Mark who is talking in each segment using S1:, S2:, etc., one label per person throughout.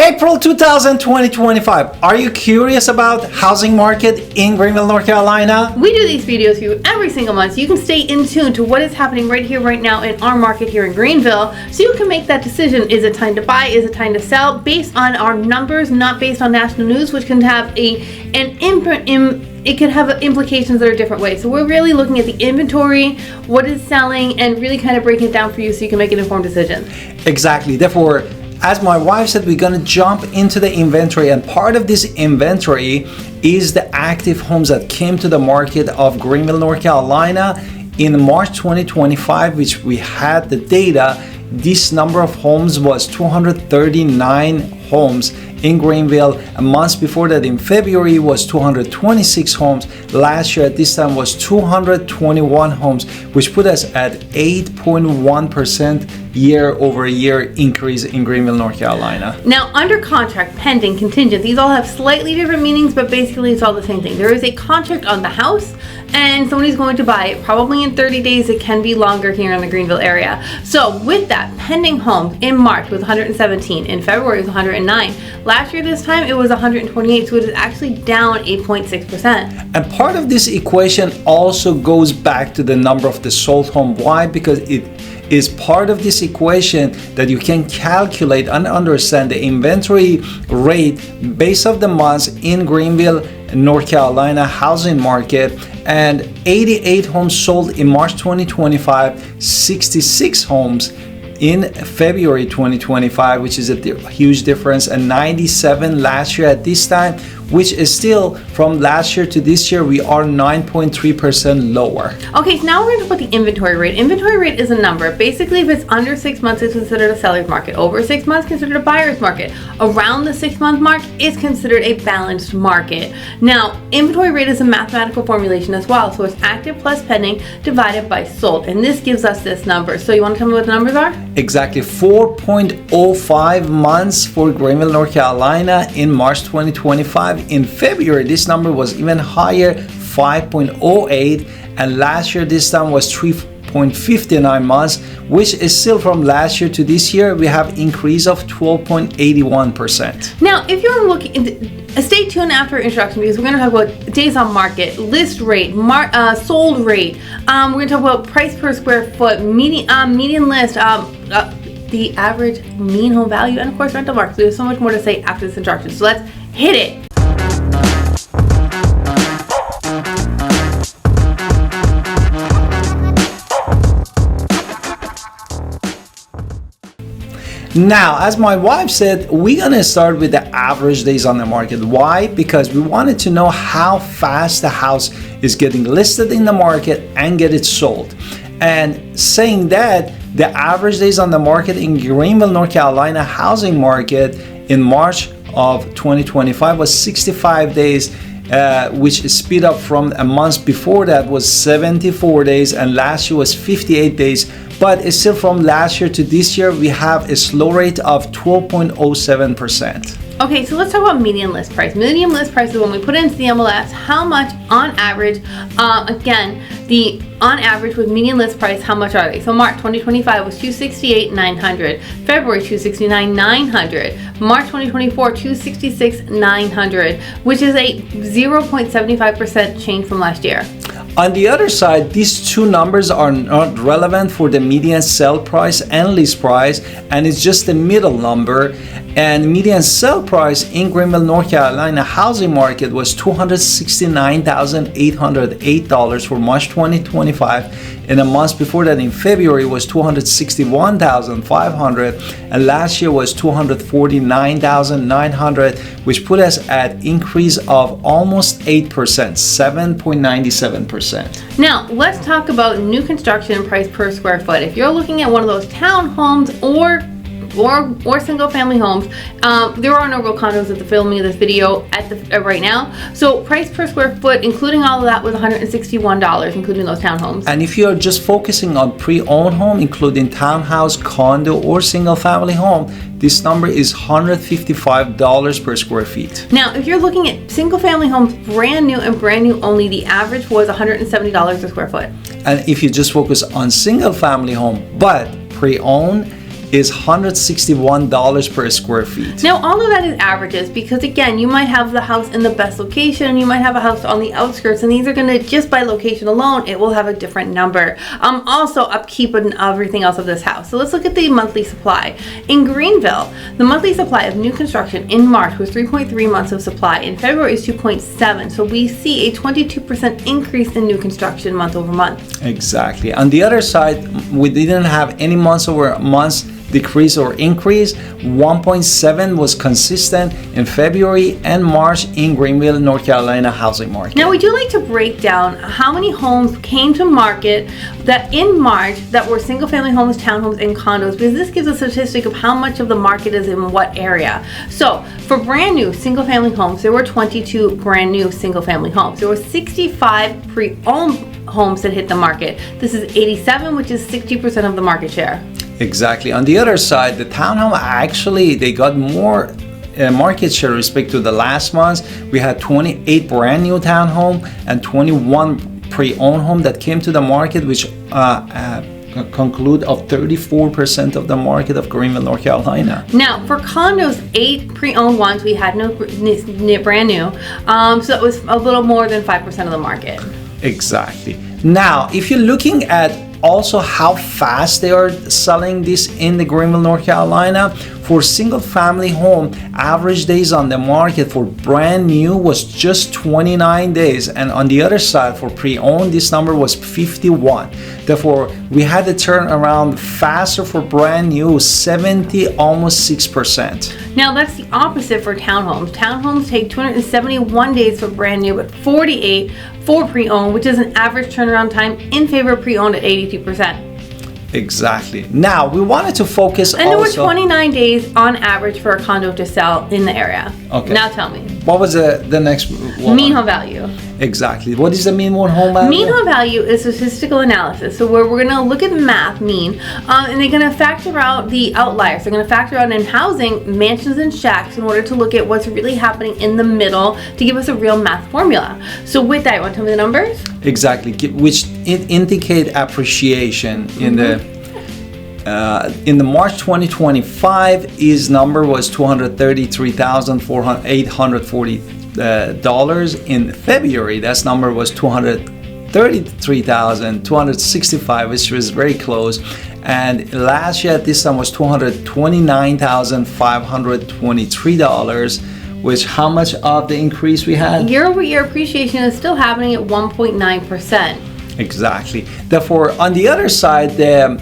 S1: April 2025. Are you curious about housing market in Greenville, North Carolina?
S2: We do these videos for you every single month so you can stay in tune to what is happening right here, right now in our market here in Greenville, so you can make that decision. Is it time to buy? Is it time to sell? Based on our numbers, not based on national news, which can have it could have implications that are different ways. So we're really looking at the inventory, what is selling, and really kind of breaking it down for you so you can make an informed decision.
S1: Exactly. Therefore, as my wife said, we're gonna jump into the inventory, and part of this inventory is the active homes that came to the market of Greenville, North Carolina in March 2025, which we had the data. This number of homes was 239 homes in Greenville. A month before that, in February, was 226 homes. Last year at this time was 221 homes, which put us at 8.1% year-over-year increase in Greenville, North Carolina.
S2: Now, under contract, pending, contingent, these all have slightly different meanings, but basically it's all the same thing. There is a contract on the house and somebody's going to buy it probably in 30 days. It can be longer here in the Greenville area. So with that, pending homes in March was 117, in February it was 109. Last year this time it was 128, so it is actually down 8.6%.
S1: And part of this equation also goes back to the number of the sold home. Why? Because it is part of this equation that you can calculate and understand the inventory rate based off the months in Greenville, North Carolina housing market. And 88 homes sold in March 2025, 66 homes in February 2025, which is a huge difference, and 97 last year at this time, which is still from last year to this year, we are 9.3% lower.
S2: Okay, so now we're going to put the inventory rate. Inventory rate is a number. Basically, if it's under 6 months, it's considered a seller's market. Over 6 months, considered a buyer's market. Around the 6 month mark is considered a balanced market. Now, inventory rate is a mathematical formulation as well. So it's active plus pending divided by sold. And this gives us this number. So you want to tell me what the numbers are?
S1: Exactly, 4.05 months for Greenville, North Carolina in March 2025. In February, this number was even higher, 5.08, and last year this time was 3.59 months, which is still from last year to this year, we have increase of 12.81%.
S2: Now, if you're looking, stay tuned after introduction because we're going to talk about days on market, list rate, sold rate. We're going to talk about price per square foot, median list, the average mean home value, and of course rental market. So there's so much more to say after this introduction. So let's hit it.
S1: Now, as my wife said, we're gonna start with the average days on the market. Why? Because we wanted to know how fast the house is getting listed in the market and get it sold. And saying that, the average days on the market in Greenville, North Carolina housing market in March of 2025 was 65 days, which is speed up from a month before that was 74 days, and last year was 58 days. But it's still from last year to this year, we have a slow rate of 12.07%.
S2: Okay, so let's talk about median list price. Median list price is when we put it into the MLS, how much on average, again, the on average with median list price, how much are they? So March 2025 was $268,900, February $269,900, March 2024 $266,900, which is a 0.75% change from last year.
S1: On the other side, these two numbers are not relevant for the median sell price and list price, and it's just the middle number. And median sell price in Greenville, North Carolina housing market was $269,808 for March 2025. And a month before that, in February, was $261,500, and last year was $249,900, which put us at increase of almost 8%, 7.97%.
S2: Now, let's talk about new construction price per square foot. If you're looking at one of those townhomes or single family homes, there are no real condos at the filming of this video right now. So price per square foot, including all of that, was $161, including those townhomes.
S1: And if you're just focusing on pre-owned home, including townhouse, condo, or single family home, this number is $155 per square feet.
S2: Now, if you're looking at single family homes, brand new and brand new only, the average was $170 a square foot.
S1: And if you just focus on single family home, but pre-owned, is $161 per square feet.
S2: Now, all of that is averages because, again, you might have the house in the best location and you might have a house on the outskirts, and these are going to, just by location alone, it will have a different number. Also, upkeep and everything else of this house. So let's look at the monthly supply. In Greenville, the monthly supply of new construction in March was 3.3 months of supply. In February is 2.7. So we see a 22% increase in new construction month over month.
S1: Exactly. On the other side, we didn't have any months over months decrease or increase. 1.7 was consistent in February and March in Greenville, North Carolina housing market.
S2: Now, we do like to break down how many homes came to market that in March that were single family homes, townhomes, and condos, because this gives a statistic of how much of the market is in what area. So for brand new single family homes, there were 22 brand new single family homes. There were 65 pre-owned homes that hit the market. This is 87, which is 60% of the market share.
S1: Exactly. On the other side, the townhome actually, they got more market share respect to the last months. We had 28 brand new townhome and 21 pre-owned home that came to the market, which conclude of 34% of the market of Greenville, North Carolina.
S2: Now, for condos, 8 pre-owned ones, we had no brand new. So that was a little more than 5% of the market.
S1: Exactly. Now, if you're looking at also how fast they are selling this in the Greenville, North Carolina, for single family home, average days on the market for brand new was just 29 days, and on the other side for pre-owned this number was 51. Therefore, we had to turn around faster for brand new, 70, almost 6%.
S2: Now that's the opposite for townhomes. Townhomes take 271 days for brand new, but 48 for pre-owned, which is an average turnaround time in favor of pre-owned at 82%.
S1: Exactly. Now we wanted to focus
S2: and there were 29 days on average for a condo to sell in the area.
S1: Okay.
S2: Now tell me.
S1: What was the next one?
S2: Mean home value.
S1: Exactly. What is the mean home value?
S2: Mean home value is statistical analysis. So where we're going to look at the math mean, and they're going to factor out the outliers. They're going to factor out in housing mansions and shacks in order to look at what's really happening in the middle to give us a real math formula. So with that, you want to tell me the numbers?
S1: Exactly, which indicate appreciation in the March 2025. His number was $233,840. In February, that number was $233,265, which was very close. And last year, this time was $229,523. Which how much of the increase we had?
S2: Year over year appreciation is still happening at 1.9%.
S1: Exactly. Therefore, on the other side, the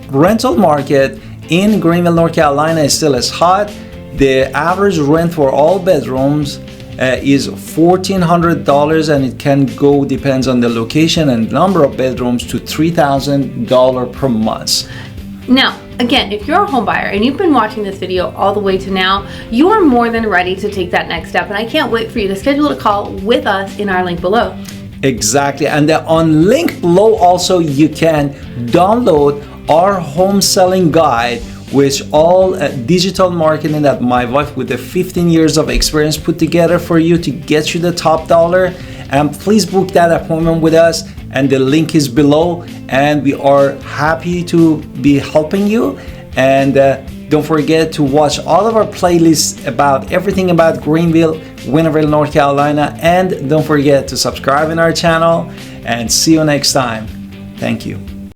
S1: rental market in Greenville, North Carolina is still as hot. The average rent for all bedrooms is $1,400, and it can go, depends on the location and number of bedrooms, to $3,000 per month.
S2: Now, again, if you're a home buyer and you've been watching this video all the way to now, you are more than ready to take that next step. And I can't wait for you to schedule a call with us in our link below.
S1: Exactly. And on link below also, you can download our home selling guide, which all digital marketing that my wife with the 15 years of experience put together for you to get you the top dollar. And please book that appointment with us, and the link is below, and we are happy to be helping you. And don't forget to watch all of our playlists about everything about Greenville, Greenville, North Carolina, and don't forget to subscribe in our channel, and see you next time. Thank you.